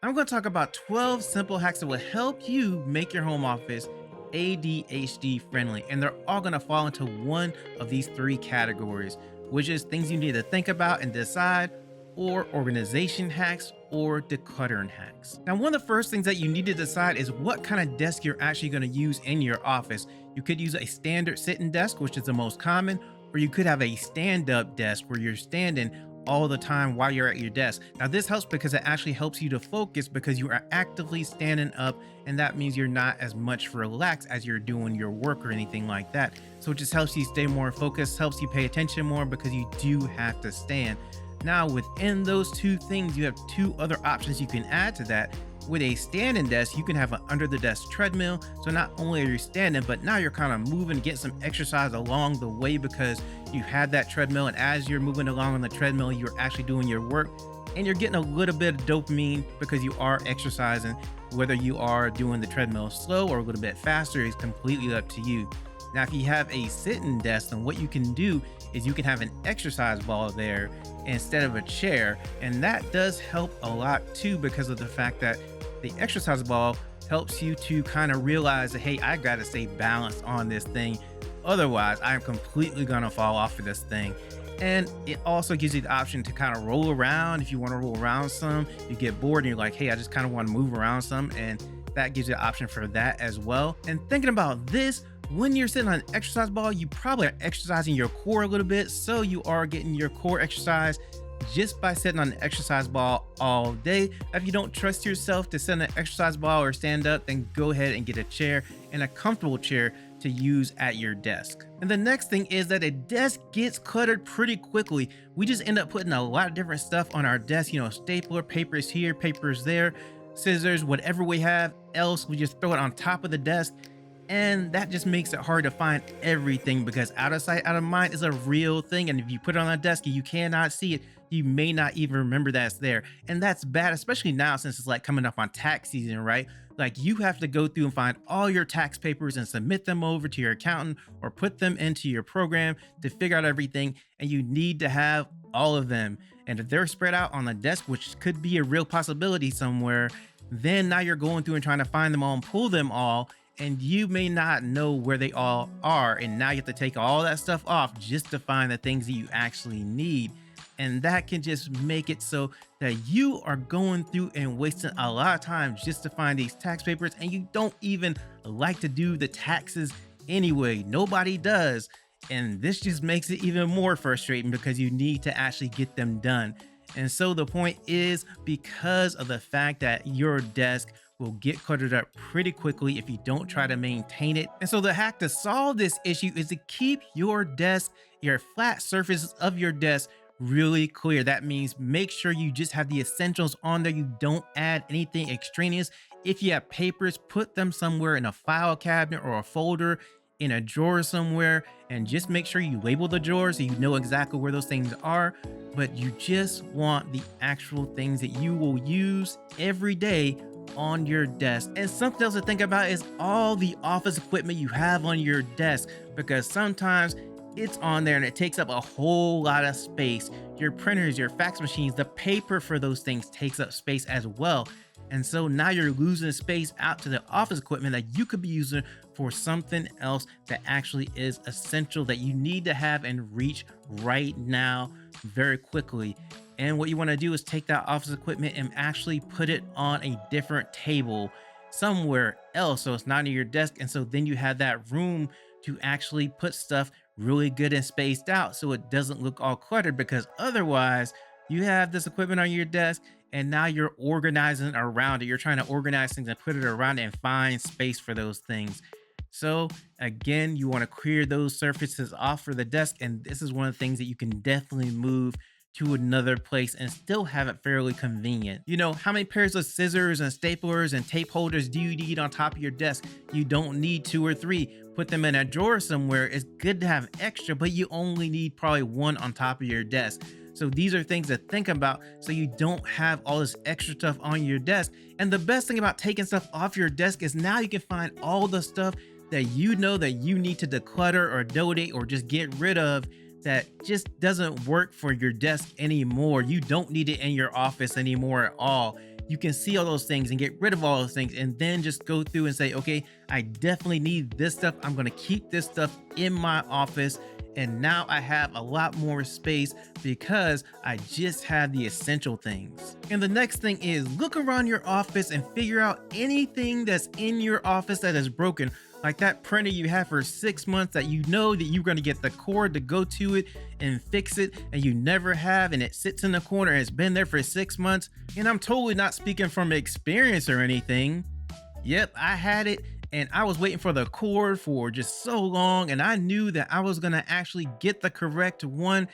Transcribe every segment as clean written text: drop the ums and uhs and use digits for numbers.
I'm going to talk about 12 simple hacks that will help you make your home office ADHD friendly. And they're all going to fall into one of these three categories, which is things you need to think about and decide, or organization hacks, or decluttering hacks. Now, one of the first things that you need to decide is what kind of desk you're actually going to use in your office. You could use a standard sitting desk, which is the most common, or you could have a stand-up desk where you're standing all the time while you're at your desk. Now, this helps because it actually helps you to focus because you are actively standing up, and that means you're not as much relaxed as you're doing your work or anything like that. So it just helps you stay more focused, helps you pay attention more because you do have to stand. Now, within those two things, you have two other options you can add to that. With a standing desk, you can have an under the desk treadmill. So not only are you standing, but now you're kind of moving, getting some exercise along the way because you had that treadmill. And as you're moving along on the treadmill, you're actually doing your work and you're getting a little bit of dopamine because you are exercising. Whether you are doing the treadmill slow or a little bit faster is completely up to you. Now, if you have a sitting desk, then what you can do is you can have an exercise ball there instead of a chair. And that does help a lot too, because of the fact that the exercise ball helps you to kind of realize that, hey, I got to stay balanced on this thing. Otherwise, I'm completely going to fall off of this thing. And it also gives you the option to kind of roll around. If you want to roll around some, you get bored and you're like, hey, I just kind of want to move around some. And that gives you the option for that as well. And thinking about this, when you're sitting on an exercise ball, you probably are exercising your core a little bit. So you are getting your core exercise just by sitting on the exercise ball all day. If you don't trust yourself to sit on an exercise ball or stand up, then go ahead and get a chair, and a comfortable chair to use at your desk. And the next thing is that a desk gets cluttered pretty quickly. We just end up putting a lot of different stuff on our desk, stapler, papers here, papers there, scissors, whatever we have else, we just throw it on top of the desk. And that just makes it hard to find everything because out of sight, out of mind is a real thing. And if you put it on a desk and you cannot see it, you may not even remember that it's there. And that's bad, especially now since it's like coming up on tax season, right? Like you have to go through and find all your tax papers and submit them over to your accountant or put them into your program to figure out everything. And you need to have all of them. And if they're spread out on the desk, which could be a real possibility somewhere, then now you're going through and trying to find them all and pull them all. And you may not know where they all are. And now you have to take all that stuff off just to find the things that you actually need. And that can just make it so that you are going through and wasting a lot of time just to find these tax papers. And you don't even like to do the taxes anyway. Nobody does. And this just makes it even more frustrating because you need to actually get them done. And so the point is, because of the fact that your desk will get cluttered up pretty quickly if you don't try to maintain it. And so the hack to solve this issue is to keep your desk, your flat surfaces of your desk really clear. That means make sure you just have the essentials on there. You don't add anything extraneous. If you have papers, put them somewhere in a file cabinet or a folder in a drawer somewhere, and just make sure you label the drawers so you know exactly where those things are. But you just want the actual things that you will use every day on your desk. And something else to think about is all the office equipment you have on your desk, because sometimes it's on there and it takes up a whole lot of space. Your printers, your fax machines, the paper for those things takes up space as well. And so now you're losing space out to the office equipment that you could be using for something else that actually is essential, that you need to have and reach right now very quickly. And what you want to do is take that office equipment and actually put it on a different table somewhere else, so it's not near your desk. And so then you have that room to actually put stuff really good and spaced out so it doesn't look all cluttered, because otherwise you have this equipment on your desk and now you're organizing around it. You're trying to organize things and put it around it and find space for those things. So again, you want to clear those surfaces off for the desk. And this is one of the things that you can definitely move to another place and still have it fairly convenient. How many pairs of scissors and staplers and tape holders do you need on top of your desk? You don't need 2 or 3. Put them in a drawer somewhere. It's good to have extra, but you only need probably 1 on top of your desk. So these are things to think about so you don't have all this extra stuff on your desk. And the best thing about taking stuff off your desk is now you can find all the stuff that you know that you need to declutter or donate or just get rid of, that just doesn't work for your desk anymore. You don't need it in your office anymore at all. you can see all those things and get rid of all those things, and then just go through and say, okay, I definitely need this stuff. I'm going to keep this stuff in my office. And now I have a lot more space because I just have the essential things. And the next thing is look around your office and figure out anything that's in your office that is broken. Like that printer you have for 6 months that you know that you're going to get the cord to go to it and fix it, and you never have, and it sits in the corner and it's been there for 6 months. And I'm totally not speaking from experience or anything. Yep, I had it and I was waiting for the cord for just so long, and I knew that I was going to actually get the correct one,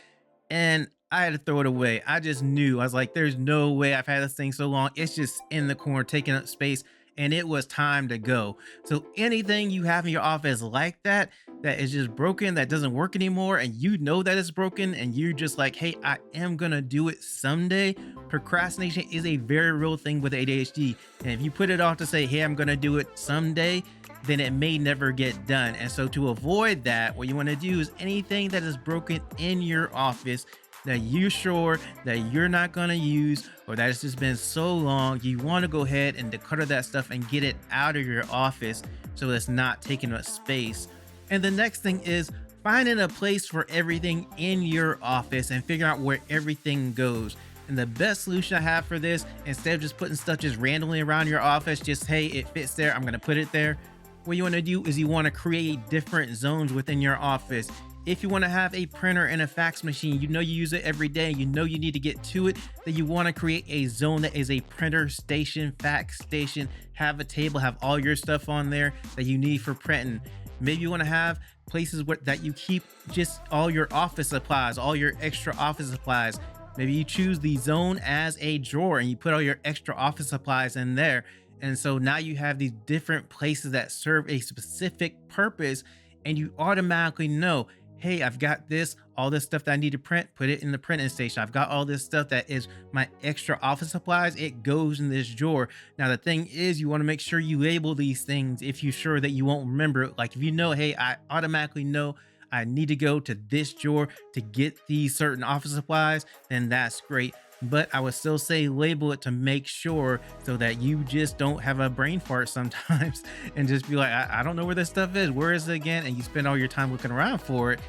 and I had to throw it away. I just knew. I was like, there's no way. I've had this thing so long. It's just in the corner taking up space, and it was time to go. So anything you have in your office like that, that is just broken, that doesn't work anymore, and you know that it's broken, and you're just like, hey, I am gonna do it someday. Procrastination is a very real thing with ADHD. And if you put it off to say, hey, I'm gonna do it someday, then it may never get done. And so to avoid that, what you wanna do is anything that is broken in your office that you're sure that you're not going to use, or that it's just been so long, you want to go ahead and declutter that stuff and get it out of your office so it's not taking up space. And the next thing is finding a place for everything in your office and figuring out where everything goes. And the best solution I have for this, instead of just putting stuff just randomly around your office, just, hey, it fits there, I'm going to put it there. What you want to do is you want to create different zones within your office. If you want to have a printer and a fax machine, you know you use it every day, you know you need to get to it, then you want to create a zone that is a printer station, fax station, have a table, have all your stuff on there that you need for printing. Maybe you want to have places that you keep just all your office supplies, all your extra office supplies. Maybe you choose the zone as a drawer and you put all your extra office supplies in there. And so now you have these different places that serve a specific purpose, and you automatically know, hey, I've got all this stuff that I need to print, put it in the printing station. I've got all this stuff that is my extra office supplies. It goes in this drawer. Now, the thing is, you want to make sure you label these things if you're sure that you won't remember it. Like if you know, hey, I automatically know I need to go to this drawer to get these certain office supplies, then that's great. But I would still say label it to make sure, so that you just don't have a brain fart sometimes and just be like, I don't know where this stuff is. Where is it again? And you spend all your time looking around for it.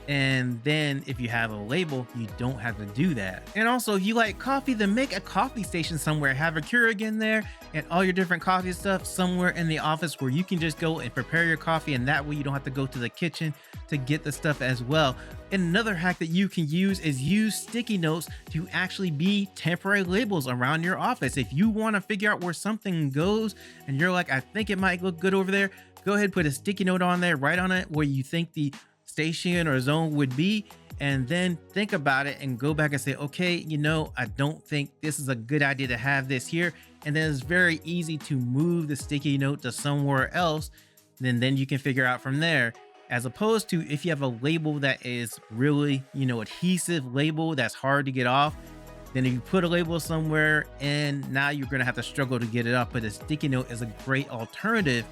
And then if you have a label, you don't have to do that. And also, if you like coffee, then make a coffee station somewhere. Have a Keurig in there and all your different coffee stuff somewhere in the office where you can just go and prepare your coffee. And that way you don't have to go to the kitchen to get the stuff as well. And another hack that you can use is use sticky notes to actually be temporary labels around your office. If you want to figure out where something goes and you're like, I think it might look good over there, go ahead, put a sticky note on there, write on it where you think the station or zone would be, and then think about it and go back and say, okay, you know, I don't think this is a good idea to have this here. And then it's very easy to move the sticky note to somewhere else. Then you can figure out from there, as opposed to if you have a label that is really, you know, adhesive label that's hard to get off. Then if you put a label somewhere and now you're going to have to struggle to get it off. But a sticky note is a great alternative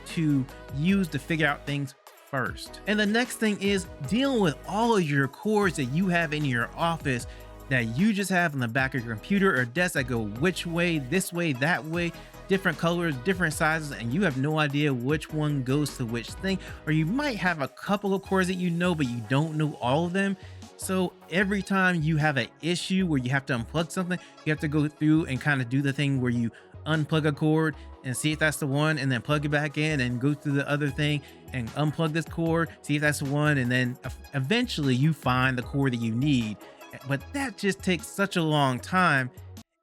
to use to figure out things first. And the next thing is dealing with all of your cords that you have in your office that you just have on the back of your computer or desk that go which way, this way, that way, different colors, different sizes, and you have no idea which one goes to which thing. Or you might have a couple of cords that you know, but you don't know all of them. So every time you have an issue where you have to unplug something, you have to go through and kind of do the thing where you unplug a cord and see if that's the one, and then plug it back in and go through the other thing and unplug this cord, see if that's the one, and then eventually you find the cord that you need. But that just takes such a long time.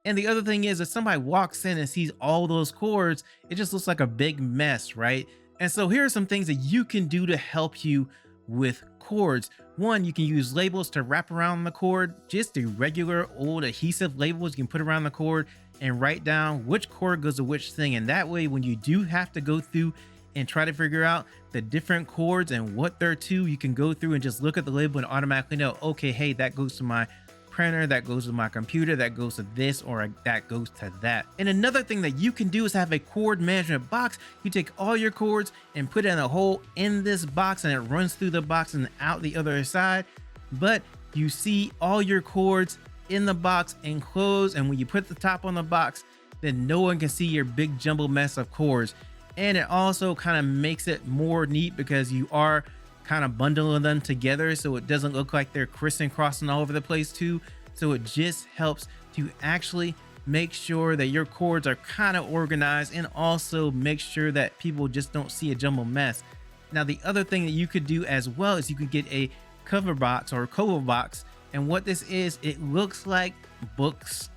And the other thing is, if somebody walks in and sees all those cords, it just looks like a big mess, right? And so here are some things that you can do to help you with cords. One, you can use labels to wrap around the cord, just the regular old adhesive labels you can put around the cord and write down which cord goes to which thing. And that way, when you do have to go through and try to figure out the different cords and what they're to, you can go through and just look at the label and automatically know, okay, hey, that goes to my printer, that goes to my computer, that goes to this, or that goes to that. And another thing that you can do is have a cord management box. You take all your cords and put it in a hole in this box, and it runs through the box and out the other side. But you see all your cords in the box enclosed, and when you put the top on the box, then no one can see your big jumble mess of chords. And it also kind of makes it more neat because you are kind of bundling them together so it doesn't look like they're crisscrossing all over the place too. So it just helps to actually make sure that your chords are kind of organized and also make sure that people just don't see a jumbled mess. Now, the other thing that you could do as well is you could get a cover box or cover box. And what this is, it looks like books,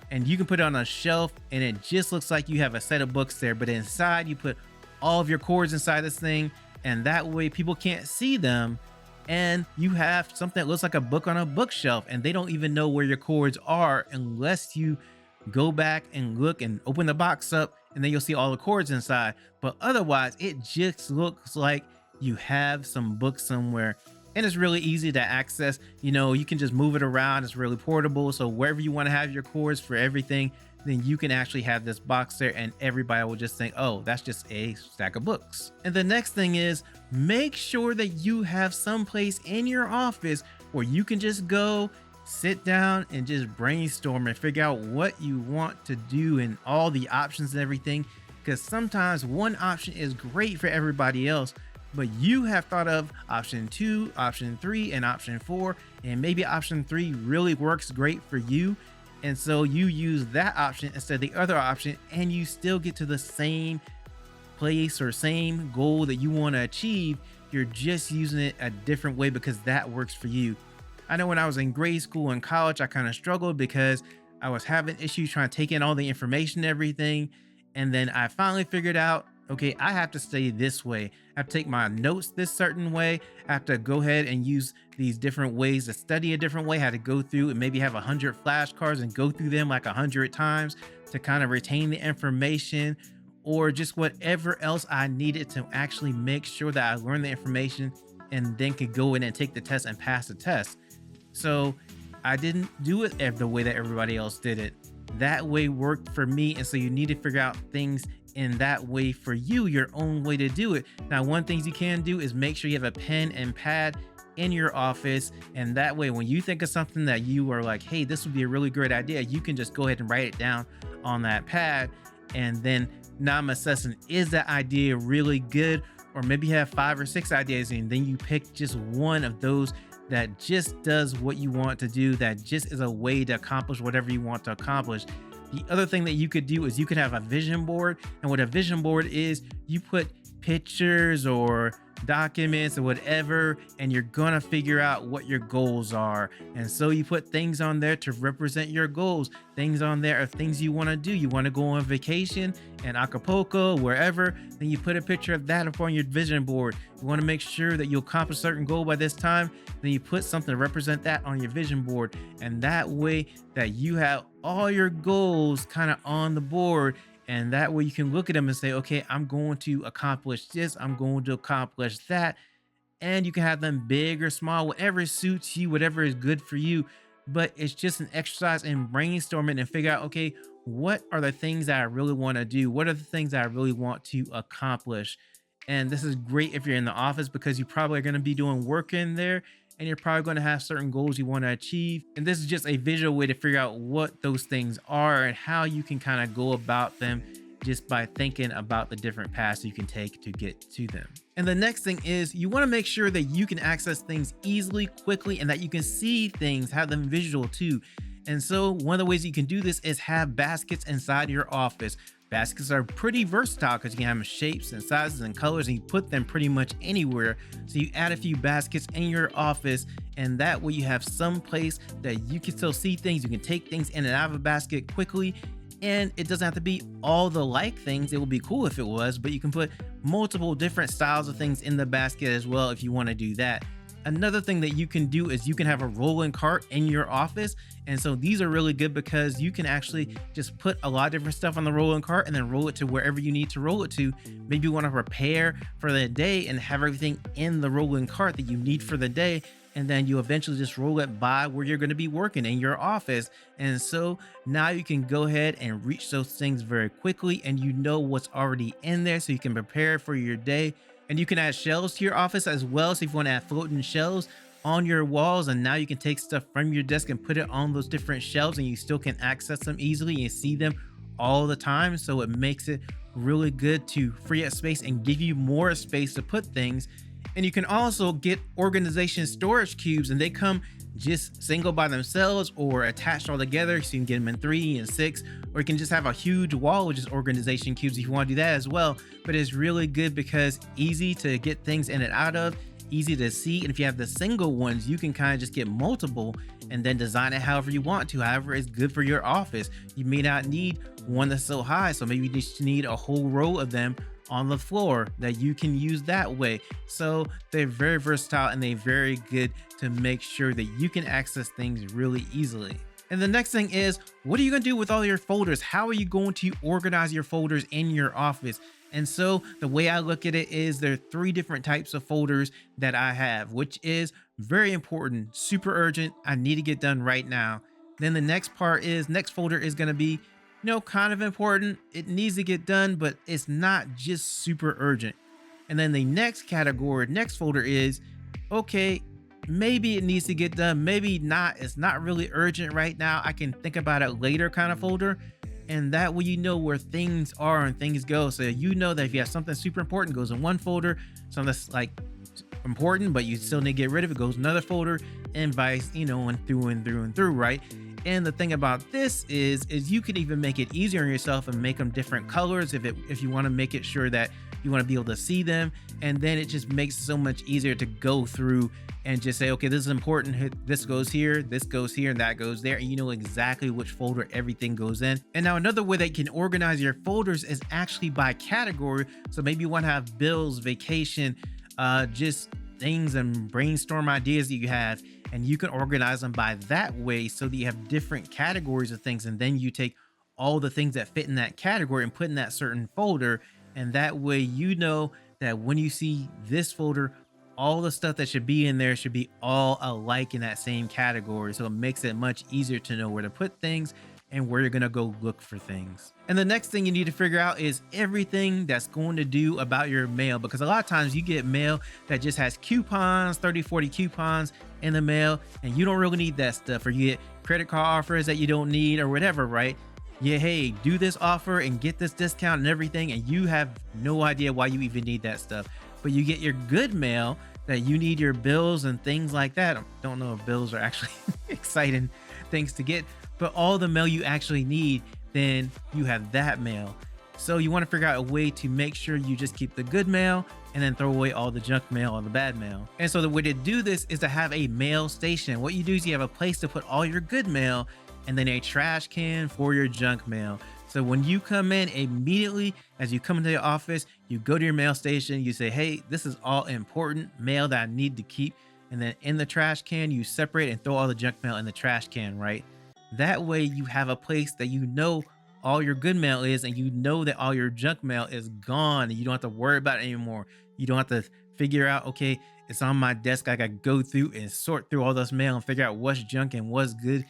and you can put it on a shelf and it just looks like you have a set of books there, but inside you put all of your chords inside this thing, and that way people can't see them. And you have something that looks like a book on a bookshelf, and they don't even know where your chords are unless you go back and look and open the box up, and then you'll see all the chords inside. But otherwise, it just looks like you have some books somewhere. And it's really easy to access. You can just move it around. It's really portable. So wherever you want to have your chords for everything, then you can actually have this box there and everybody will just think, oh, that's just a stack of books. And the next thing is, make sure that you have some place in your office where you can just go sit down and just brainstorm and figure out what you want to do and all the options and everything. Because sometimes one option is great for everybody else, but you have thought of option 2, option 3, and option 4, and maybe option 3 really works great for you. And so you use that option instead of the other option, and you still get to the same place or same goal that you want to achieve. You're just using it a different way because that works for you. I know when I was in grade school and college, I kind of struggled because I was having issues trying to take in all the information and everything. And then I finally figured out, okay, I have to study this way. I have to take my notes this certain way. I have to go ahead and use these different ways to study a different way. I had to go through and maybe have 100 flashcards and go through them like 100 times to kind of retain the information, or just whatever else I needed to actually make sure that I learned the information and then could go in and take the test and pass the test. So I didn't do it the way that everybody else did it. That way worked for me. And so you need to figure out things in that way for you, your own way to do it. Now, one thing you can do is make sure you have a pen and pad in your office. And that way, when you think of something that you are like, hey, this would be a really great idea, you can just go ahead and write it down on that pad. And then now I'm assessing, is that idea really good? Or maybe you have 5 or 6 ideas and then you pick just one of those that just does what you want to do, that just is a way to accomplish whatever you want to accomplish. The other thing that you could do is you could have a vision board. And what a vision board is, you put pictures or documents or whatever, and you're gonna figure out what your goals are. And so you put things on there to represent your goals. Things on there are things you want to do. You want to go on vacation in Acapulco, wherever, then you put a picture of that up on your vision board. You want to make sure that you'll accomplish a certain goal by this time, then you put something to represent that on your vision board. And that way that you have all your goals kind of on the board. And that way you can look at them and say, okay, I'm going to accomplish this, I'm going to accomplish that. And you can have them big or small, whatever suits you, whatever is good for you. But it's just an exercise in brainstorming and figure out, okay, what are the things that I really want to do? What are the things that I really want to accomplish? And this is great if you're in the office because you probably are going to be doing work in there, and you're probably going to have certain goals you want to achieve. And this is just a visual way to figure out what those things are and how you can kind of go about them just by thinking about the different paths you can take to get to them. And the next thing is you want to make sure that you can access things easily, quickly, and that you can see things, have them visual too. And so one of the ways you can do this is have baskets inside your office. Baskets are pretty versatile because you can have them shapes and sizes and colors, and you put them pretty much anywhere. So you add a few baskets in your office, and that way you have some place that you can still see things. You can take things in and out of a basket quickly, and it doesn't have to be all the like things. It would be cool if it was, but you can put multiple different styles of things in the basket as well if you want to do that. Another thing that you can do is you can have a rolling cart in your office. And so these are really good because you can actually just put a lot of different stuff on the rolling cart and then roll it to wherever you need to roll it to. Maybe you want to prepare for the day and have everything in the rolling cart that you need for the day. And then you eventually just roll it by where you're going to be working in your office. And so now you can go ahead and reach those things very quickly, and you know what's already in there so you can prepare for your day. And you can add shelves to your office as well. So if you want to add floating shelves on your walls, and now you can take stuff from your desk and put it on those different shelves, and you still can access them easily and see them all the time. So it makes it really good to free up space and give you more space to put things. And you can also get organization storage cubes, and they come just single by themselves or attached all together. So you can get them in 3 and 6, or you can just have a huge wall with just organization cubes if you want to do that as well. But it's really good because easy to get things in and out of, easy to see. And if you have the single ones, you can kind of just get multiple and then design it however you want to. However, it's good for your office. You may not need one that's so high, so maybe you just need a whole row of them on the floor that you can use that way. So they're very versatile and they're very good to make sure that you can access things really easily. And the next thing is, what are you going to do with all your folders? How are you going to organize your folders in your office? And so the way I look at it is there are 3 different types of folders that I have, which is very important, super urgent, I need to get done right now. Then the next folder is going to be, kind of important. It needs to get done, but it's not just super urgent. And then the next folder is, okay, maybe it needs to get done, maybe not. It's not really urgent right now. I can think about it later kind of folder. And that way, where things are and things go. So that if you have something super important, it goes in one folder, something that's like important, but you still need to get rid of it, goes in another folder, and vice, and through, right? And the thing about this is you can even make it easier on yourself and make them different colors if you want to make it sure that you want to be able to see them. And then it just makes it so much easier to go through and just say, okay, this is important. This goes here, and that goes there. And you know exactly which folder everything goes in. And now another way that you can organize your folders is actually by category. So maybe you want to have bills, vacation, just things and brainstorm ideas that you have, and you can organize them by that way so that you have different categories of things. And then you take all the things that fit in that category and put in that certain folder. And that way, that when you see this folder, all the stuff that should be in there should be all alike in that same category. So it makes it much easier to know where to put things and where you're going to go look for things. And the next thing you need to figure out is everything that's going to do about your mail, because a lot of times you get mail that just has coupons, 30, 40 coupons in the mail, and you don't really need that stuff, or you get credit card offers that you don't need or whatever, right? Yeah, hey, do this offer and get this discount and everything, and you have no idea why you even need that stuff. But you get your good mail that you need, your bills and things like that. I don't know if bills are actually exciting things to get, but all the mail you actually need, then you have that mail. So you want to figure out a way to make sure you just keep the good mail and then throw away all the junk mail or the bad mail. And so the way to do this is to have a mail station. What you do is you have a place to put all your good mail and then a trash can for your junk mail. So when you come in, immediately as you come into the office, you go to your mail station, you say, hey, this is all important mail that I need to keep. And then in the trash can, you separate and throw all the junk mail in the trash can, right? That way you have a place that all your good mail is, and that all your junk mail is gone, and you don't have to worry about it anymore. You don't have to figure out, okay, it's on my desk, I gotta go through and sort through all this mail and figure out what's junk and what's good.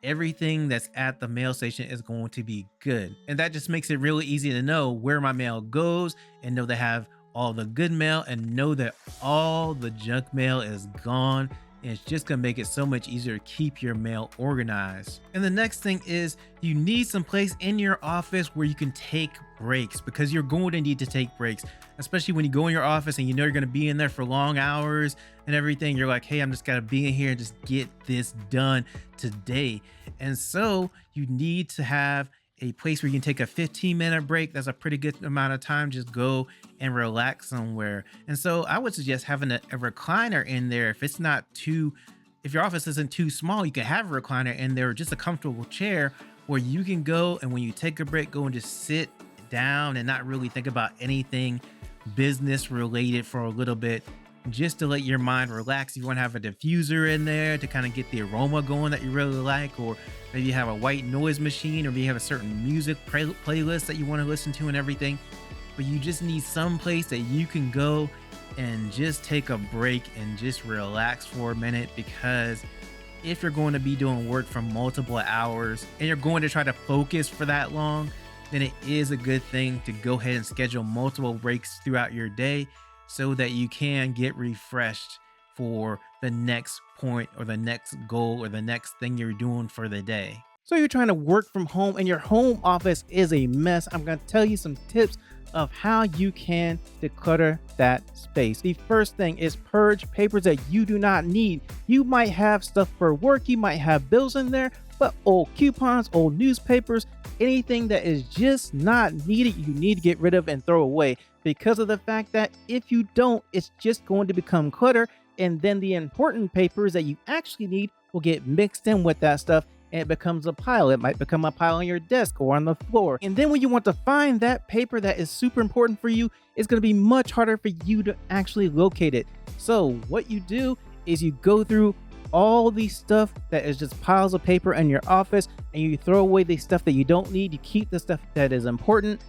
Everything that's at the mail station is going to be good. And that just makes it really easy to know where my mail goes, and know they have all the good mail, and know that all the junk mail is gone. And it's just gonna make it so much easier to keep your mail organized. And the next thing is you need some place in your office where you can take breaks, because you're going to need to take breaks, especially when you go in your office and you're gonna be in there for long hours and everything. You're like, hey, I'm just gotta be in here and just get this done today. And so you need to have a place where you can take a 15-minute break. That's a pretty good amount of time. Just go and relax somewhere. And so I would suggest having a recliner in there. If your office isn't too small, you can have a recliner in there, or just a comfortable chair where you can go, and when you take a break, go and just sit down and not really think about anything business related for a little bit, just to let your mind relax. You want to have a diffuser in there to kind of get the aroma going that you really like, or maybe you have a white noise machine, or maybe you have a certain music playlist that you want to listen to and everything. But you just need some place that you can go and just take a break and just relax for a minute, because if you're going to be doing work for multiple hours and you're going to try to focus for that long, then it is a good thing to go ahead and schedule multiple breaks throughout your day, so that you can get refreshed for the next point or the next goal or the next thing you're doing for the day. So you're trying to work from home and your home office is a mess. I'm going to tell you some tips of how you can declutter that space. The first thing is purge papers that you do not need. You might have stuff for work, you might have bills in there, but old coupons, old newspapers, anything that is just not needed, you need to get rid of and throw away, because of the fact that if you don't, it's just going to become clutter, and then the important papers that you actually need will get mixed in with that stuff and it becomes a pile. It might become a pile on your desk or on the floor. And then when you want to find that paper that is super important for you, it's going to be much harder for you to actually locate it. So what you do is you go through all the stuff that is just piles of paper in your office and you throw away the stuff that you don't need. You keep the stuff that is important.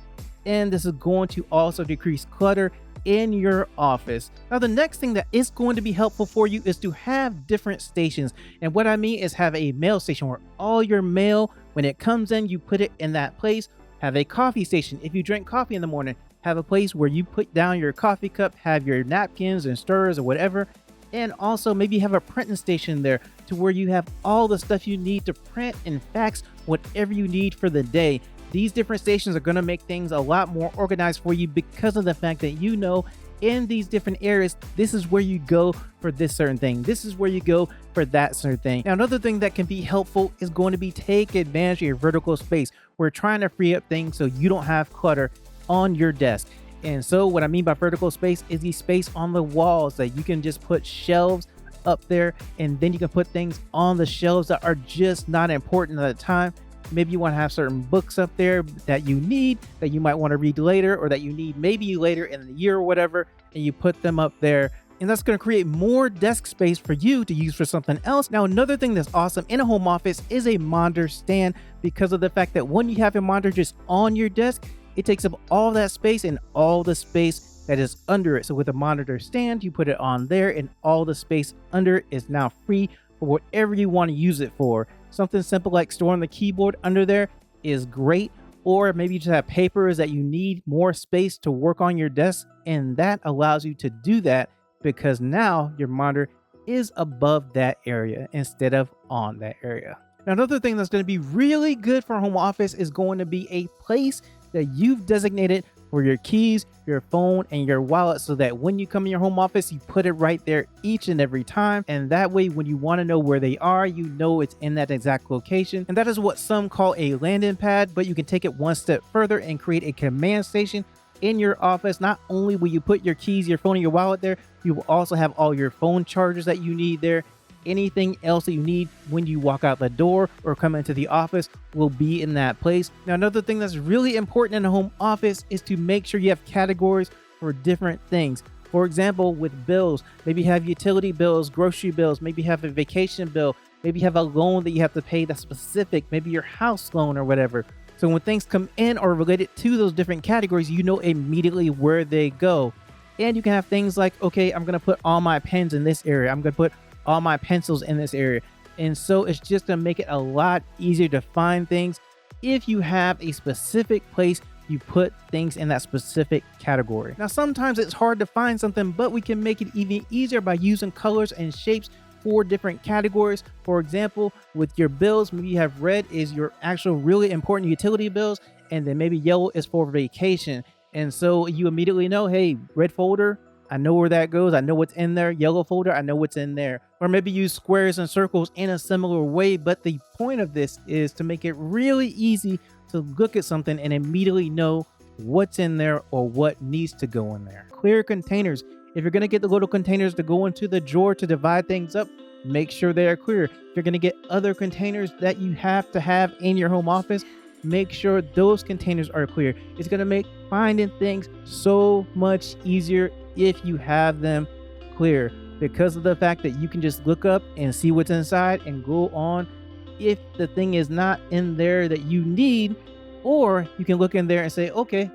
And this is going to also decrease clutter in your office. Now, the next thing that is going to be helpful for you is to have different stations. And what I mean is have a mail station where all your mail, when it comes in, you put it in that place. Have a coffee station. If you drink coffee in the morning, have a place where you put down your coffee cup, have your napkins and stirrers or whatever. And also maybe have a printing station there to where you have all the stuff you need to print and fax whatever you need for the day. These different stations are going to make things a lot more organized for you because of the fact that you know in these different areas, this is where you go for this certain thing. This is where you go for that certain thing. Now, another thing that can be helpful is going to be take advantage of your vertical space. We're trying to free up things so you don't have clutter on your desk. And so what I mean by vertical space is the space on the walls that you can just put shelves up there, and then you can put things on the shelves that are just not important at the time. Maybe you want to have certain books up there that you need, that you might want to read later, or that you need maybe later in the year or whatever, and you put them up there. And that's going to create more desk space for you to use for something else. Now, another thing that's awesome in a home office is a monitor stand, because of the fact that when you have a monitor just on your desk, it takes up all that space and all the space that is under it. So with a monitor stand, you put it on there and all the space under it is now free for whatever you want to use it for. Something simple like storing the keyboard under there is great. Or maybe you just have papers that you need more space to work on your desk, and that allows you to do that because now your monitor is above that area instead of on that area. Now, another thing that's going to be really good for a home office is going to be a place that you've designated for your keys, your phone, and your wallet, so that when you come in your home office, you put it right there each and every time. And that way, when you want to know where they are, you know it's in that exact location. And that is what some call a landing pad, but you can take it one step further and create a command station in your office. Not only will you put your keys, your phone, and your wallet there, you will also have all your phone chargers that you need there. Anything else that you need when you walk out the door or come into the office will be in that place. Now, another thing that's really important in a home office is to make sure you have categories for different things. For example, with bills, maybe you have utility bills, grocery bills, maybe you have a vacation bill, maybe you have a loan that you have to pay that's specific, maybe your house loan or whatever. So when things come in or related to those different categories, you know immediately where they go. And you can have things like, okay, I'm going to put all my pens in this area. I'm going to put all my pencils in this area. And so it's just gonna make it a lot easier to find things if you have a specific place you put things in that specific category. Now, sometimes it's hard to find something, but we can make it even easier by using colors and shapes for different categories. For example, with your bills, maybe you have red is your actual really important utility bills, and then maybe yellow is for vacation. And so you immediately know, hey, red folder, I know where that goes. I know what's in there. Yellow folder, I know what's in there. Or maybe use squares and circles in a similar way. But the point of this is to make it really easy to look at something and immediately know what's in there or what needs to go in there. Clear containers. If you're going to get the little containers to go into the drawer to divide things up, make sure they are clear. If you're going to get other containers that you have to have in your home office, make sure those containers are clear. It's going to make finding things so much easier if you have them clear, because of the fact that you can just look up and see what's inside and go on if the thing is not in there that you need, or you can look in there and say, okay,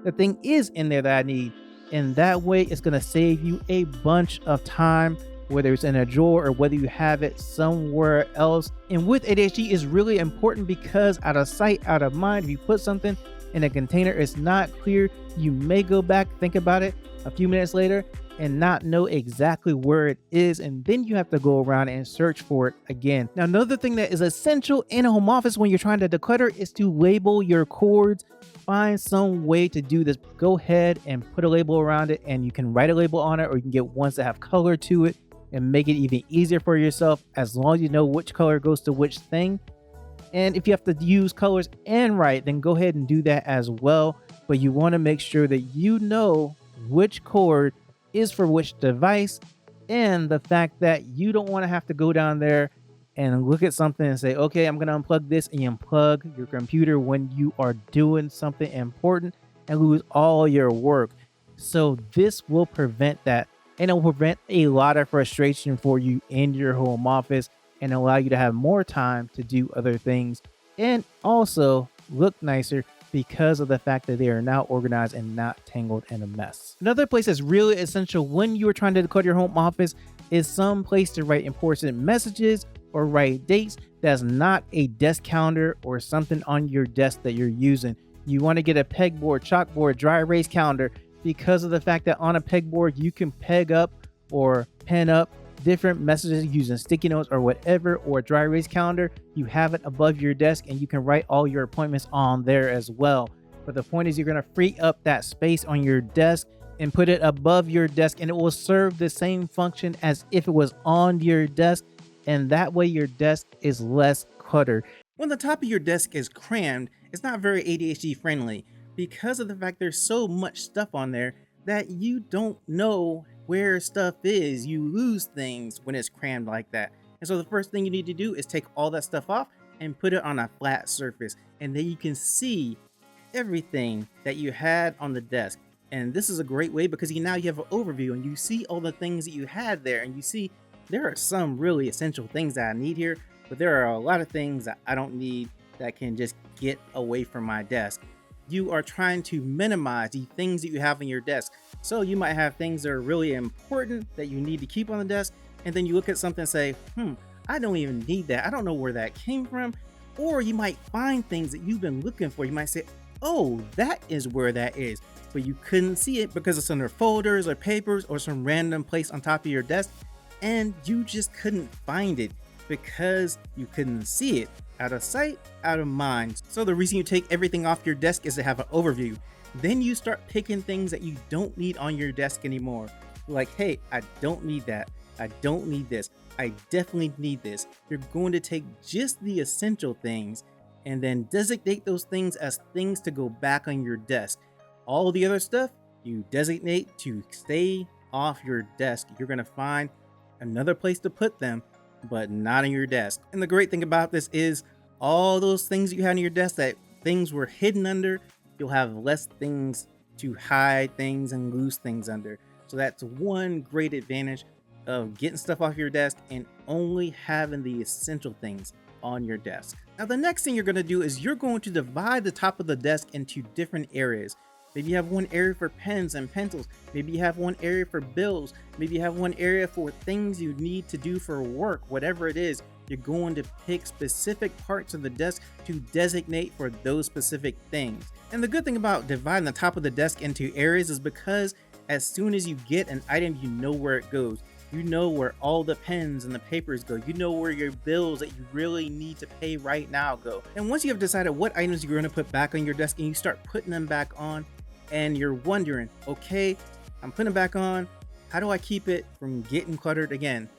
the thing is in there that I need. And that way it's going to save you a bunch of time, whether it's in a drawer or whether you have it somewhere else. And with ADHD, it's really important because out of sight, out of mind. If you put something in a container, it's not clear, you may go back, think about it a few minutes later, and not know exactly where it is, and then you have to go around and search for it again. Now, another thing that is essential in a home office when you're trying to declutter is to label your cords. Find some way to do this. Go ahead and put a label around it, and you can write a label on it, or you can get ones that have color to it and make it even easier for yourself, as long as you know which color goes to which thing. And if you have to use colors and write, then go ahead and do that as well. But you want to make sure that you know which cord is for which device, and the fact that you don't want to have to go down there and look at something and say, okay, I'm going to unplug this, and you unplug your computer when you are doing something important and lose all your work. So this will prevent that, and it will prevent a lot of frustration for you in your home office and allow you to have more time to do other things and also look nicer because of the fact that they are now organized and not tangled in a mess. Another place that's really essential when you are trying to declutter your home office is some place to write important messages or write dates that's not a desk calendar or something on your desk that you're using. You want to get a pegboard, chalkboard, dry erase calendar, because of the fact that on a pegboard you can peg up or pen up different messages using sticky notes or whatever, or a dry erase calendar. You have it above your desk and you can write all your appointments on there as well. But the point is, you're going to free up that space on your desk and put it above your desk, and it will serve the same function as if it was on your desk, and that way your desk is less cluttered. When the top of your desk is crammed, it's not very ADHD friendly because of the fact there's so much stuff on there that you don't know where stuff is. You lose things when it's crammed like that. And so the first thing you need to do is take all that stuff off and put it on a flat surface, and then you can see everything that you had on the desk. And this is a great way because now you have an overview and you see all the things that you had there, and you see there are some really essential things that I need here, but there are a lot of things that I don't need that can just get away from my desk. You are trying to minimize the things that you have on your desk. So you might have things that are really important that you need to keep on the desk, and then you look at something and say, I don't even need that. I don't know where that came from. Or you might find things that you've been looking for. You might say, oh, that is where that is. But you couldn't see it because it's under folders or papers or some random place on top of your desk, and you just couldn't find it because you couldn't see it. Out of sight, out of mind. So the reason you take everything off your desk is to have an overview. Then you start picking things that you don't need on your desk anymore. Like, hey, I don't need that. I don't need this. I definitely need this. You're going to take just the essential things and then designate those things as things to go back on your desk. All the other stuff you designate to stay off your desk. You're going to find another place to put them, but not on your desk. And the great thing about this is all those things you had on your desk that things were hidden under, you'll have less things to hide things and lose things under. So that's one great advantage of getting stuff off your desk and only having the essential things on your desk. Now, the next thing you're going to do is you're going to divide the top of the desk into different areas. Maybe you have one area for pens and pencils. Maybe you have one area for bills. Maybe you have one area for things you need to do for work. Whatever it is, you're going to pick specific parts of the desk to designate for those specific things. And the good thing about dividing the top of the desk into areas is because as soon as you get an item, you know where it goes. You know where all the pens and the papers go. You know where your bills that you really need to pay right now go. And once you have decided what items you're going to put back on your desk and you start putting them back on, and you're wondering, okay, I'm putting it back on. How do I keep it from getting cluttered again?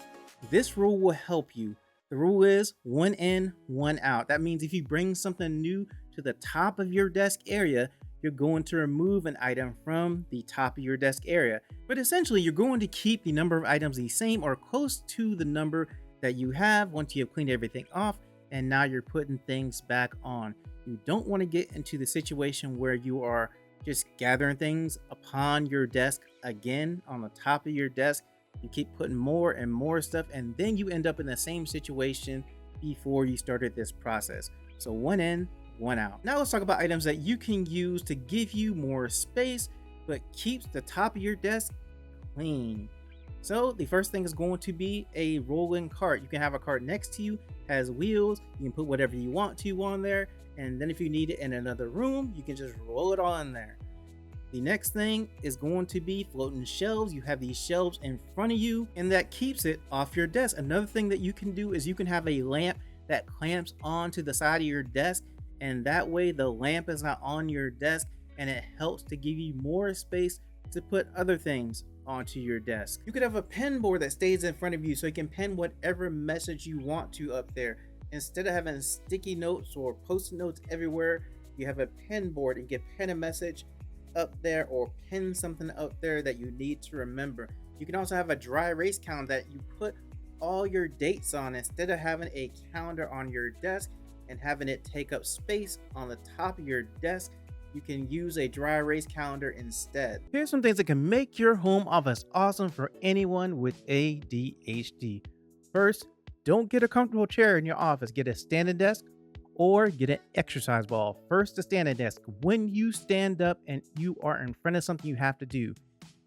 This rule will help you. The rule is one in, one out. That means if you bring something new to the top of your desk area, you're going to remove an item from the top of your desk area. But essentially, you're going to keep the number of items the same or close to the number that you have once you have cleaned everything off, and now you're putting things back on. You don't want to get into the situation where you are just gathering things upon your desk again on the top of your desk. You keep putting more and more stuff, and then you end up in the same situation before you started this process. So one in, one out. Now let's talk about items that you can use to give you more space but keeps the top of your desk clean. So the first thing is going to be a rolling cart. You can have a cart next to you, has wheels. You can put whatever you want to on there, and then if you need it in another room, you can just roll it on there. The next thing is going to be floating shelves. You have these shelves in front of you, and that keeps it off your desk. Another thing that you can do is you can have a lamp that clamps onto the side of your desk, and that way the lamp is not on your desk, and it helps to give you more space to put other things onto your desk. You could have a pen board that stays in front of you so you can pen whatever message you want to up there. Instead of having sticky notes or post-it notes everywhere, you have a pen board and can pen a message up there or pin something up there that you need to remember. You can also have a dry erase calendar that you put all your dates on instead of having a calendar on your desk and having it take up space on the top of your desk. You can use a dry erase calendar instead. Here's some things that can make your home office awesome for anyone with ADHD. First, don't get a comfortable chair in your office. Get a standing desk or get an exercise ball. First, the standing desk. When you stand up and you are in front of something you have to do,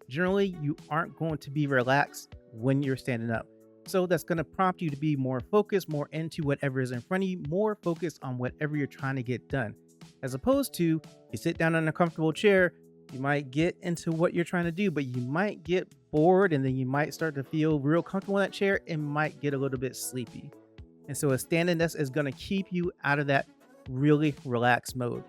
generally you aren't going to be relaxed when you're standing up. So that's going to prompt you to be more focused, more into whatever is in front of you, more focused on whatever you're trying to get done. As opposed to, you sit down in a comfortable chair, you might get into what you're trying to do, but you might get bored and then you might start to feel real comfortable in that chair and might get a little bit sleepy. And so a standing desk is going to keep you out of that really relaxed mode.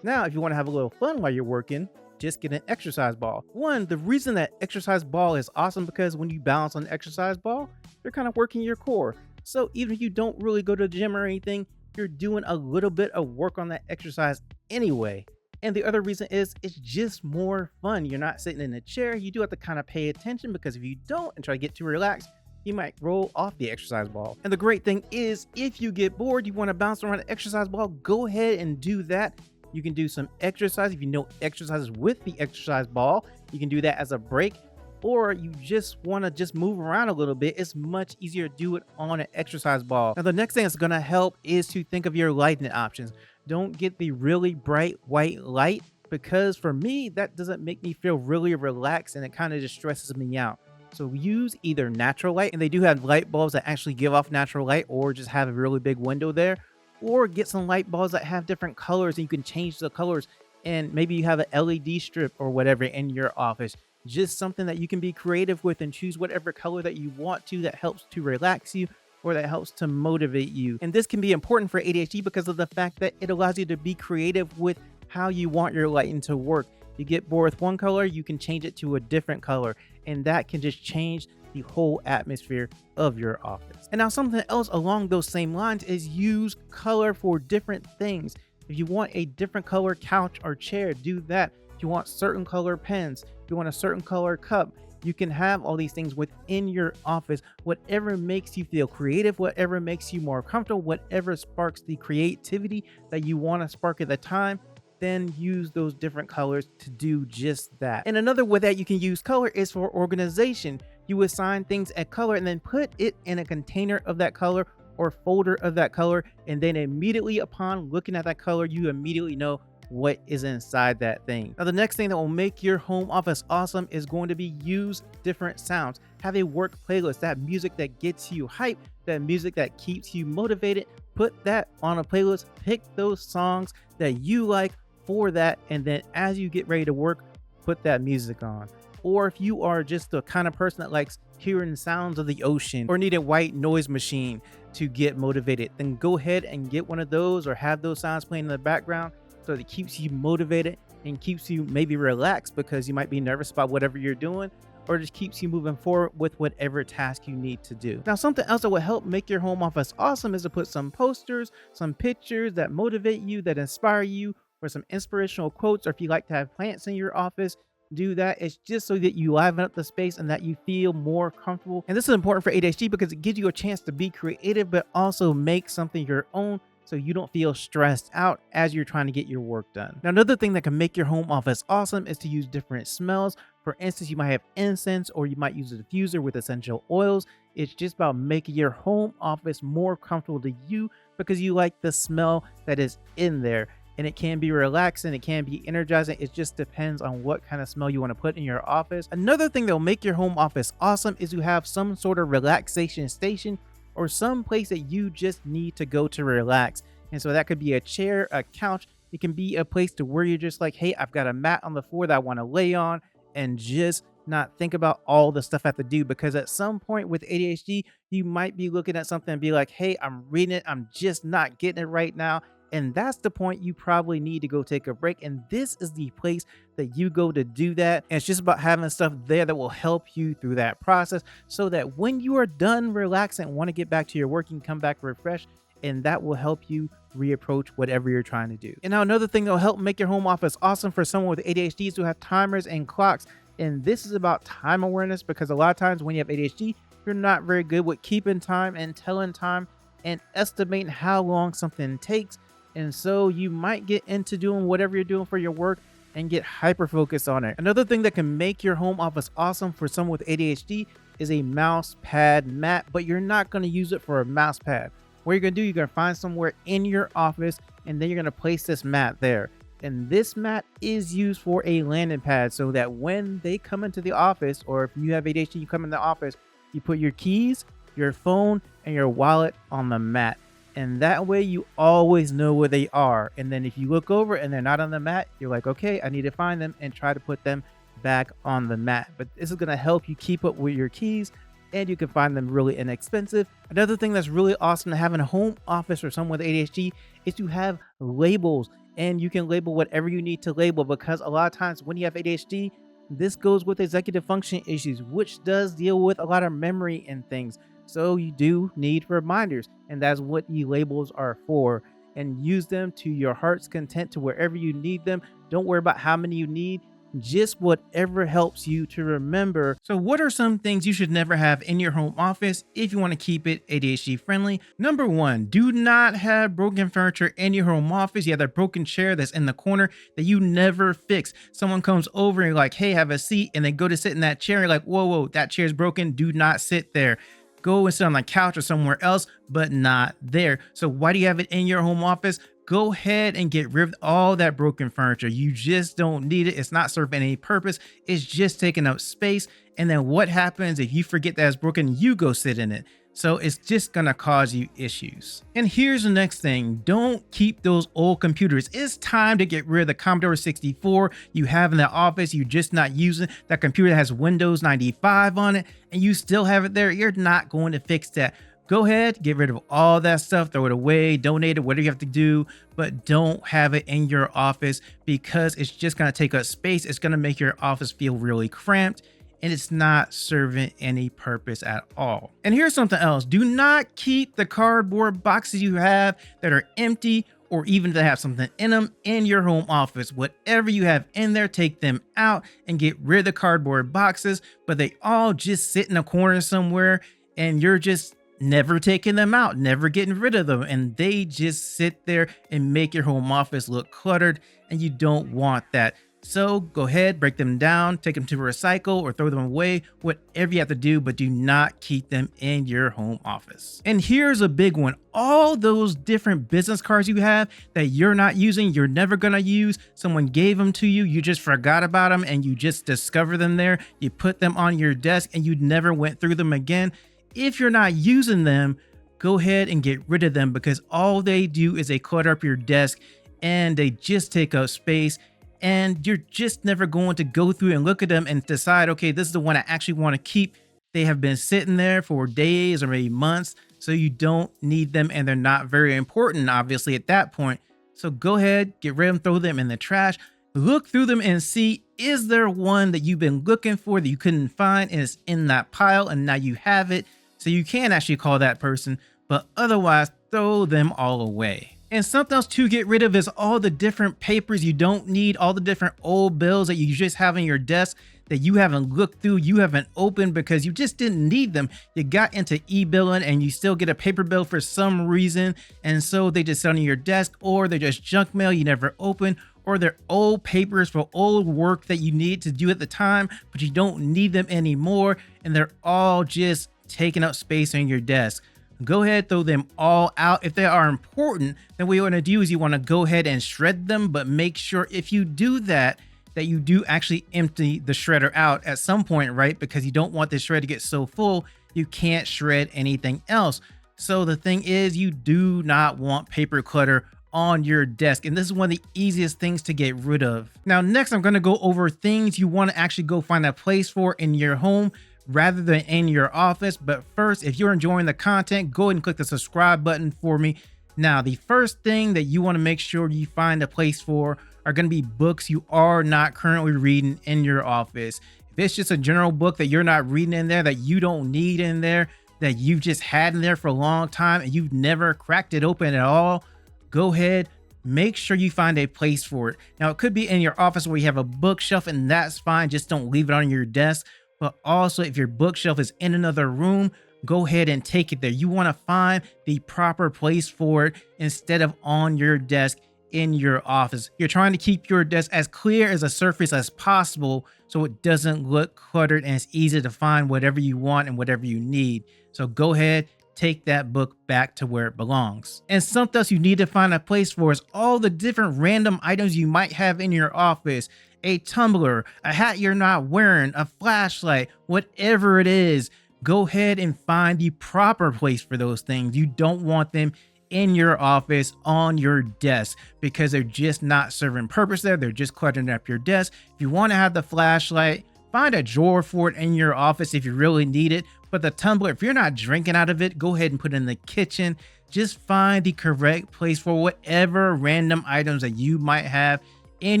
Now, if you want to have a little fun while you're working, just get an exercise ball. One, the reason that exercise ball is awesome because when you balance on the exercise ball, you're kind of working your core. So even if you don't really go to the gym or anything, you're doing a little bit of work on that exercise anyway. And the other reason is it's just more fun. You're not sitting in a chair. You do have to kind of pay attention because if you don't and try to get too relaxed, you might roll off the exercise ball. And the great thing is, if you get bored, you want to bounce around the exercise ball, go ahead and do that. You can do some exercise. If you know exercises with the exercise ball, you can do that as a break. Or you just want to just move around a little bit, it's much easier to do it on an exercise ball. Now, the next thing that's going to help is to think of your lighting options. Don't get the really bright white light because for me, that doesn't make me feel really relaxed and it kind of just stresses me out. So use either natural light, and they do have light bulbs that actually give off natural light, or just have a really big window there, or get some light bulbs that have different colors and you can change the colors. And maybe you have an LED strip or whatever in your office. Just something that you can be creative with and choose whatever color that you want to that helps to relax you or that helps to motivate you. And this can be important for ADHD because of the fact that it allows you to be creative with how you want your lighting to work. You get bored with one color, you can change it to a different color, and that can just change the whole atmosphere of your office. And now something else along those same lines is use color for different things. If you want a different color couch or chair, do that. If you want certain color pens, if you want a certain color cup, you can have all these things within your office. Whatever makes you feel creative, whatever makes you more comfortable, whatever sparks the creativity that you want to spark at the time, then use those different colors to do just that. And another way that you can use color is for organization. You assign things a color and then put it in a container of that color or folder of that color. And then immediately upon looking at that color, you immediately know what is inside that thing. Now, the next thing that will make your home office awesome is going to be use different sounds. Have a work playlist, that music that gets you hyped, that music that keeps you motivated. Put that on a playlist, pick those songs that you like for that, and then as you get ready to work, put that music on. Or if you are just the kind of person that likes hearing the sounds of the ocean or need a white noise machine to get motivated, then go ahead and get one of those or have those sounds playing in the background so that it keeps you motivated and keeps you maybe relaxed because you might be nervous about whatever you're doing, or just keeps you moving forward with whatever task you need to do. Now, something else that will help make your home office awesome is to put some posters, some pictures that motivate you, that inspire you, or some inspirational quotes, or if you like to have plants in your office, do that. It's just so that you liven up the space and that you feel more comfortable. And this is important for ADHD because it gives you a chance to be creative, but also make something your own so you don't feel stressed out as you're trying to get your work done. Now, another thing that can make your home office awesome is to use different smells. For instance, you might have incense or you might use a diffuser with essential oils. It's just about making your home office more comfortable to you because you like the smell that is in there. And it can be relaxing, it can be energizing. It just depends on what kind of smell you want to put in your office. Another thing that will make your home office awesome is to have some sort of relaxation station or some place that you just need to go to relax. And so that could be a chair, a couch, It can be a place to where you're just like, hey, I've got a mat on the floor that I want to lay on and just not think about all the stuff I have to do. Because at some point with ADHD, you might be looking at something and be like, hey, I'm reading it, I'm just not getting it right now. And that's the point you probably need to go take a break. And this is the place that you go to do that. And it's just about having stuff there that will help you through that process so that when you are done relaxing and want to get back to your work, you can come back refreshed. And that will help you reapproach whatever you're trying to do. And now another thing that will help make your home office awesome for someone with ADHD is to have timers and clocks. And this is about time awareness, because a lot of times when you have ADHD, you're not very good with keeping time and telling time and estimating how long something takes. And so you might get into doing whatever you're doing for your work and get hyper focused on it. Another thing that can make your home office awesome for someone with ADHD is a mouse pad mat, but you're not going to use it for a mouse pad. What you're going to do, you're going to find somewhere in your office and then you're going to place this mat there. And this mat is used for a landing pad so that when they come into the office, or if you have ADHD, you come in the office, you put your keys, your phone, and your wallet on the mat. And that way you always know where they are. And then if you look over and they're not on the mat, you're like, okay, I need to find them and try to put them back on the mat. But this is going to help you keep up with your keys and you can find them really inexpensive. Another thing that's really awesome to have in a home office for someone with ADHD is to have labels. And you can label whatever you need to label, because a lot of times when you have ADHD, this goes with executive function issues, which does deal with a lot of memory and things. So you do need reminders, and that's what the labels are for. And use them to your heart's content to wherever you need them. Don't worry about how many you need, just whatever helps you to remember. So what are some things you should never have in your home office if you want to keep it ADHD friendly? Number one, do not have broken furniture in your home office. You have that broken chair that's in the corner that you never fix. Someone comes over and you're like, hey, have a seat, and they go to sit in that chair. You're like, whoa, that chair's broken. Do not sit there. Go and sit on the couch or somewhere else, but not there. So why do you have it in your home office? Go ahead and get rid of all that broken furniture. You just don't need it. It's not serving any purpose. It's just taking up space. And then what happens if you forget that it's broken? You go sit in it. So it's just gonna cause you issues. And here's the next thing. Don't keep those old computers. It's time to get rid of the Commodore 64 you have in the office you're just not using. That computer that has Windows 95 on it and you still have it there. You're not going to fix that. Go ahead, get rid of all that stuff, throw it away, donate it, whatever you have to do, but don't have it in your office because it's just gonna take up space. It's gonna make your office feel really cramped and it's not serving any purpose at all. And here's something else. Do not keep the cardboard boxes you have that are empty or even to have something in them in your home office. Whatever you have in there, take them out and get rid of the cardboard boxes, but they all just sit in a corner somewhere and you're just never taking them out, never getting rid of them, and they just sit there and make your home office look cluttered, and you don't want that. So go ahead, break them down, take them to recycle or throw them away, whatever you have to do, but do not keep them in your home office. And here's a big one. All those different business cards you have that you're not using, you're never gonna use, someone gave them to you, you just forgot about them and you just discover them there, you put them on your desk and you never went through them again. If you're not using them, go ahead and get rid of them because all they do is they clutter up your desk and they just take up space and you're just never going to go through and look at them and decide, okay, this is the one I actually want to keep. They have been sitting there for days or maybe months, so you don't need them and they're not very important, obviously, at that point. So go ahead, get rid of them, throw them in the trash, look through them and see, is there one that you've been looking for that you couldn't find and it's in that pile and now you have it? So you can actually call that person, but otherwise throw them all away. And something else to get rid of is all the different papers you don't need, all the different old bills that you just have on your desk that you haven't looked through, you haven't opened because you just didn't need them. You got into e-billing and you still get a paper bill for some reason. And so they just sit on your desk, or they're just junk mail you never open, or they're old papers for old work that you need to do at the time, but you don't need them anymore. And they're all just taking up space on your desk. Go ahead, throw them all out. If they are important, then what you want to do is you want to go ahead and shred them, but make sure if you do that, that you do actually empty the shredder out at some point, right? Because you don't want the shred to get so full, you can't shred anything else. So the thing is, you do not want paper clutter on your desk. And this is one of the easiest things to get rid of. Now, next, I'm going to go over things you want to actually go find a place for in your home rather than in your office. But first, if you're enjoying the content, go ahead and click the subscribe button for me. Now, the first thing that you want to make sure you find a place for are going to be books you are not currently reading in your office. If it's just a general book that you're not reading in there, that you don't need in there, that you've just had in there for a long time and you've never cracked it open at all, go ahead, make sure you find a place for it. Now, it could be in your office where you have a bookshelf, and that's fine. Just don't leave it on your desk. But also, if your bookshelf is in another room, go ahead and take it there. You want to find the proper place for it instead of on your desk in your office. You're trying to keep your desk as clear as a surface as possible so it doesn't look cluttered and it's easy to find whatever you want and whatever you need. So go ahead, take that book back to where it belongs. And something else you need to find a place for is all the different random items you might have in your office. A tumbler, a hat you're not wearing, a flashlight, whatever it is. Go ahead and find the proper place for those things. You don't want them in your office on your desk because they're just not serving purpose there. They're just cluttering up your desk. If you want to have the flashlight, find a drawer for it in your office if you really need it. But the tumbler, if you're not drinking out of it, go ahead and put it in the kitchen. Just find the correct place for whatever random items that you might have in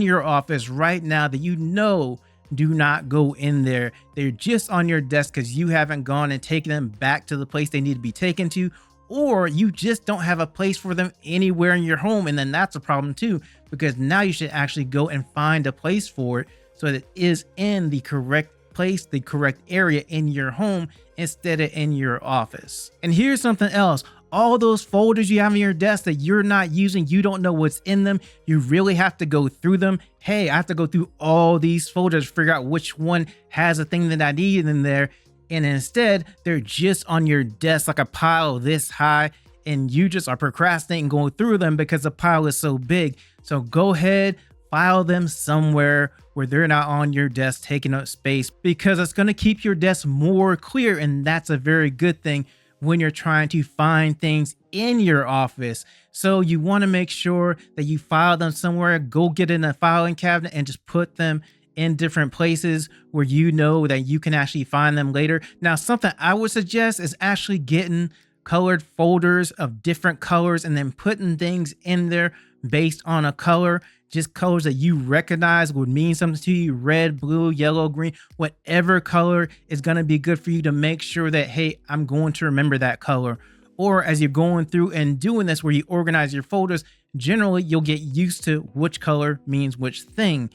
your office right now that you know do not go in there. They're just on your desk because you haven't gone and taken them back to the place they need to be taken to, or you just don't have a place for them anywhere in your home. And then that's a problem too, because now you should actually go and find a place for it so that it is in the correct place, the correct area in your home instead of in your office. And here's something else. All those folders you have on your desk that you're not using, you don't know what's in them, you really have to go through them. Hey, I have to go through all these folders, figure out which one has a thing that I need in there. And instead, they're just on your desk like a pile this high, and you just are procrastinating going through them because the pile is so big. So go ahead, file them somewhere where they're not on your desk taking up space, because it's going to keep your desk more clear. And that's a very good thing when you're trying to find things in your office. So you want to make sure that you file them somewhere. Go get in a filing cabinet and just put them in different places where you know that you can actually find them later. Now, something I would suggest is actually getting colored folders of different colors and then putting things in there based on a color. Just colors that you recognize would mean something to you. Red, blue, yellow, green, whatever color is going to be good for you to make sure that, hey, I'm going to remember that color. Or as you're going through and doing this where you organize your folders, generally you'll get used to which color means which thing.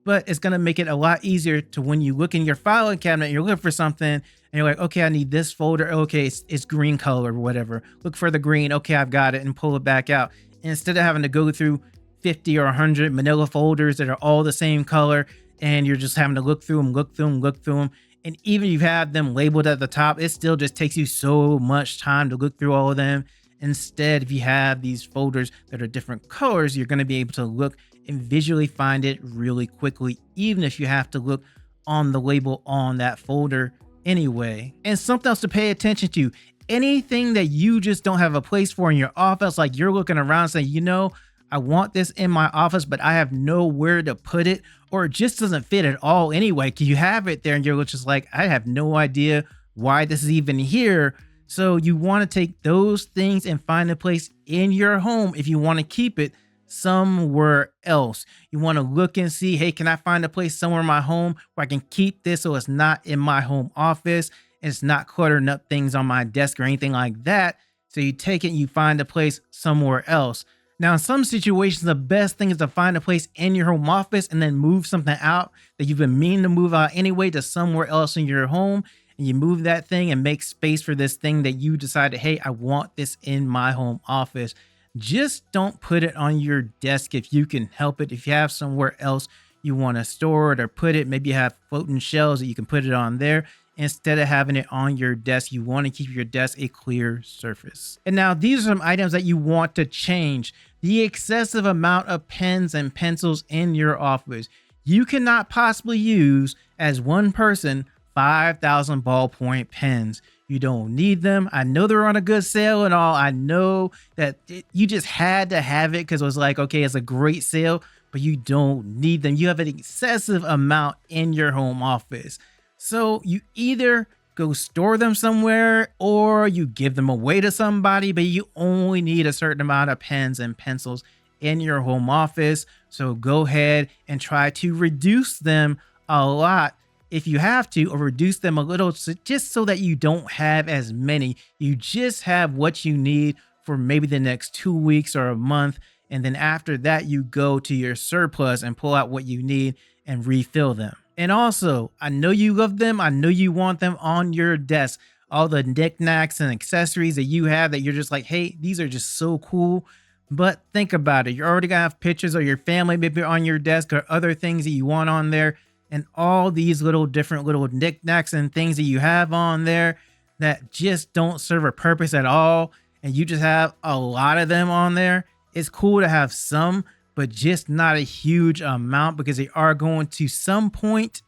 But it's going to make it a lot easier to when you look in your filing cabinet and you're looking for something and you're like, okay, I need this folder. Okay, it's green color or whatever. Look for the green. Okay, I've got it, and pull it back out. Instead of having to go through 50 or 100 manila folders that are all the same color, and you're just having to look through them. And even if you have them labeled at the top, it still just takes you so much time to look through all of them. Instead, if you have these folders that are different colors, you're going to be able to look and visually find it really quickly, even if you have to look on the label on that folder anyway. And something else to pay attention to, anything that you just don't have a place for in your office, like you're looking around saying, you know, I want this in my office, but I have nowhere to put it, or it just doesn't fit at all anyway. Can you have it there and you're just like, I have no idea why this is even here. So you want to take those things and find a place in your home if you want to keep it somewhere else. You want to look and see, hey, can I find a place somewhere in my home where I can keep this so it's not in my home office and it's not cluttering up things on my desk or anything like that. So you take it and you find a place somewhere else. Now, in some situations, the best thing is to find a place in your home office and then move something out that you've been meaning to move out anyway to somewhere else in your home. And you move that thing and make space for this thing that you decided, hey, I want this in my home office. Just don't put it on your desk if you can help it. If you have somewhere else you want to store it or put it, maybe you have floating shelves that you can put it on there. Instead of having it on your desk, you want to keep your desk a clear surface. And now these are some items that you want to change. The excessive amount of pens and pencils in your office. You cannot possibly use, as one person, 5,000 ballpoint pens. You don't need them. I know they're on a good sale and all. I know that you just had to have it because it was like, okay, it's a great sale, but you don't need them. You have an excessive amount in your home office. So you either go store them somewhere or you give them away to somebody, but you only need a certain amount of pens and pencils in your home office. So go ahead and try to reduce them a lot if you have to, or reduce them a little, just so that you don't have as many. You just have what you need for maybe the next 2 weeks or a month. And then after that, you go to your surplus and pull out what you need and refill them. And also, I know you love them. I know you want them on your desk. All the knickknacks and accessories that you have that you're just like, hey, these are just so cool. But think about it. You're already gonna have pictures of your family maybe on your desk or other things that you want on there. And all these little different little knickknacks and things that you have on there that just don't serve a purpose at all. And you just have a lot of them on there. It's cool to have some, but just not a huge amount, because they are going to some point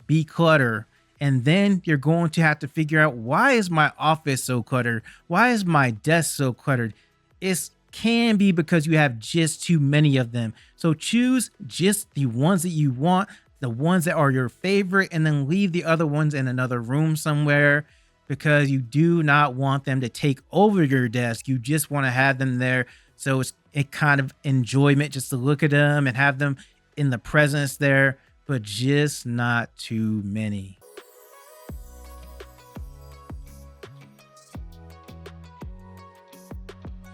be clutter. And then you're going to have to figure out, why is my office so cluttered? Why is my desk so cluttered? It can be because you have just too many of them. So choose just the ones that you want, the ones that are your favorite, and then leave the other ones in another room somewhere, because you do not want them to take over your desk. You just want to have them there. So it's a kind of enjoyment just to look at them and have them in the presence there, but just not too many.